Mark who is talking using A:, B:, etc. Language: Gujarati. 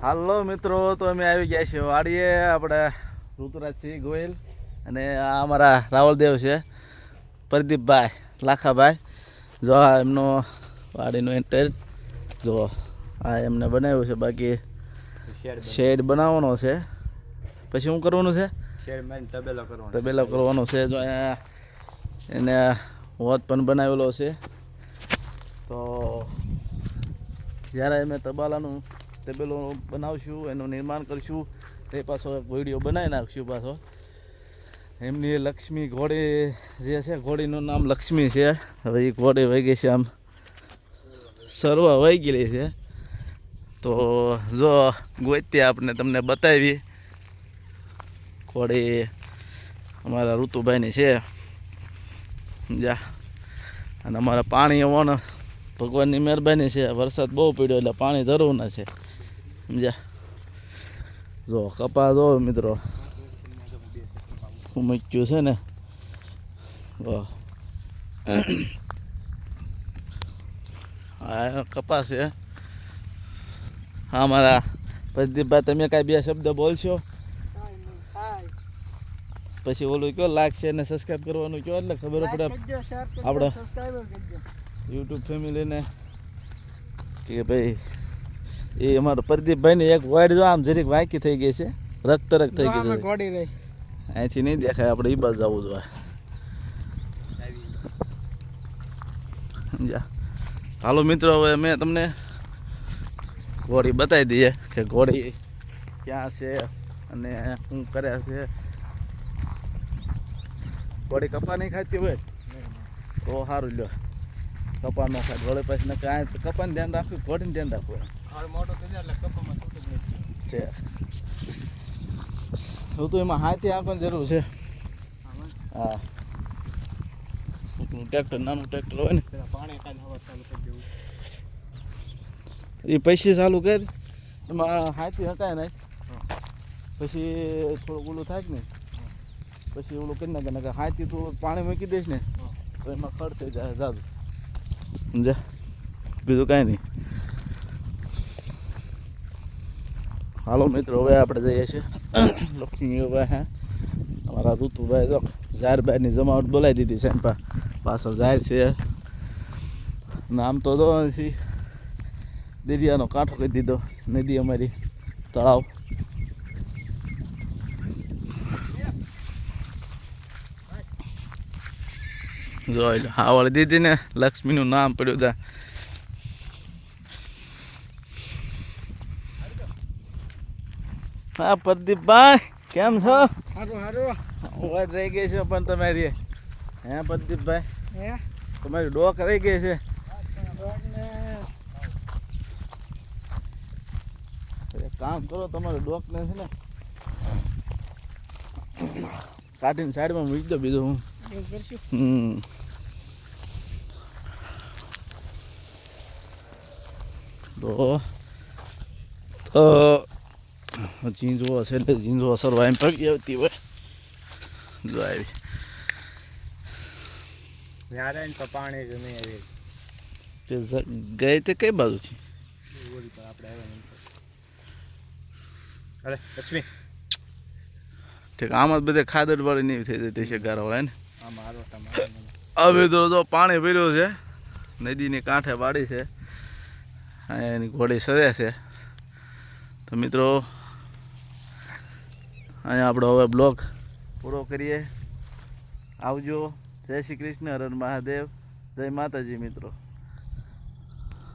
A: હાલો મિત્રો, તો અમે આવી ગયા છીએ વાડીએ. આપણે ઋતુરાજસિંહ ગોયલ અને આ અમારા રાવલદેવ છે, પ્રદીપભાઈ લાખાભાઈ. જો આ એમનો વાડીનું એન્ટર, જો આ એમને બનાવ્યું છે. બાકી શેડ બનાવવાનો છે. પછી શું કરવાનું છે? તબેલો કરવાનો છે. જો અહીંયા એને હોત પણ બનાવેલો છે. તો જ્યારે અમે તબેલો બનાવશું, એનું નિર્માણ કરીશું, તે પાછો એક વિડીયો બનાવી નાખશું. પાછો એમની લક્ષ્મી ઘોડી જે છે, ઘોડીનું નામ લક્ષ્મી છે. હવે એ ઘોડી વહી ગઈ છે, આમ સરવા વહી ગયેલી છે. તો જો ગોતી આપણે તમને બતાવી, ઘોડી અમારા ઋતુભાઈની છે સમજ્યા. અને અમારા પાણી આવવાના ભગવાનની મહેરબાની છે. વરસાદ બહુ પડ્યો એટલે પાણી ધરવાના છે સમજ્યા. જો કપા જો મિત્રો મૂક્યું છે ને, હા કપાસ છે. હા મારા પ્રદીપભાઈ, તમે કાંઈ બે શબ્દ બોલશો? પછી ઓલું કયો લાઈક શેર ને સબસ્ક્રાઈબ કરવાનું કયો, એટલે ખબર પડે આપણે યુટ્યુબ ફેમિલીને કે ભાઈ એ અમારા પ્રદીપભાઈની એક વાઇડ જો આમ જરીક વાંકી થઈ ગઈ છે, રક્ત થઈ ગઈ છે. અહીંથી નહીં દેખાય, આપણે એ બાજુ જવું જોઈએ સમજ્યા. હાલો મિત્રો, હવે મેં તમને ઘોડી બતાવી દઈએ કે ઘોડી ક્યાં છે અને શું કરે છે. ઘોડી કપા નહીં ખાતી હોય તો સારું લ્યો, કપા ન ખાય ઘોડે પછી ને કાંઈ કપાને ધ્યાન રાખવું, ઘોડીને ધ્યાન રાખવું છે. હું તો એમાં હાથી આપવાની જરૂર છે. હા, ટ્રેક્ટર નાનું ટ્રેક્ટર હોય ને એ પૈસા ચાલુ કર, એમાં હાથી હટાય નહીં. પછી થોડુંક ઓલું થાય ને, પછી ઓલું કરી નાખે ને હાથી તું પાણી મૂકી દઈશ ને તો એમાં ખડ થઈ જાય જાદુ સમજ્યા. બીજું કાંઈ નહીં. હાલો મિત્રો, હવે આપણે જઈએ છીએ લક્ષ્મીભાઈ. હા અમારા ઋતુભાઈ જો ઝારભાઈની જમાવટ બોલાવી દીધી છે. પાછળ ઝાર છે. નામ તો જો દરિયાનો કાંઠો કરી દીધો, નદી અમારી તળાવ. જોઈ લો, હા વાળી દીધી ને લક્ષ્મીનું નામ પડ્યું ત્યાં. હા પ્રદીપભાઈ, કેમ છો? વાત રહી ગઈ છે પણ તમારી. હે પ્રદીપભાઈ, તમારી ડોક રહી ગઈ છે. કામ કરો, તમારે ડોકને છે ને કાઢીને સાઈડમાં મૂકી દો. બીજું હું તો ઝીંઝવો હશે એટલે ઝીંઝવો સરવા એમ પડી આવતી હોય. જો આવી પાણી ગઈ તે કઈ બાજુથી? લક્ષ્મી ઠીક, આમાં જ બધે ખાદડ વાળી નહીં થઈ જતી છે ગારા વાળા ને. હવે તો જો પાણી ભર્યું છે, નદીની કાંઠે વાડી છે, એની ઘોડી સરે છે. તો મિત્રો અહીંયા આપણો હવે બ્લોગ પૂરો કરીએ. આવજો. જય શ્રી કૃષ્ણ, હર હર મહાદેવ, જય માતાજી મિત્રો.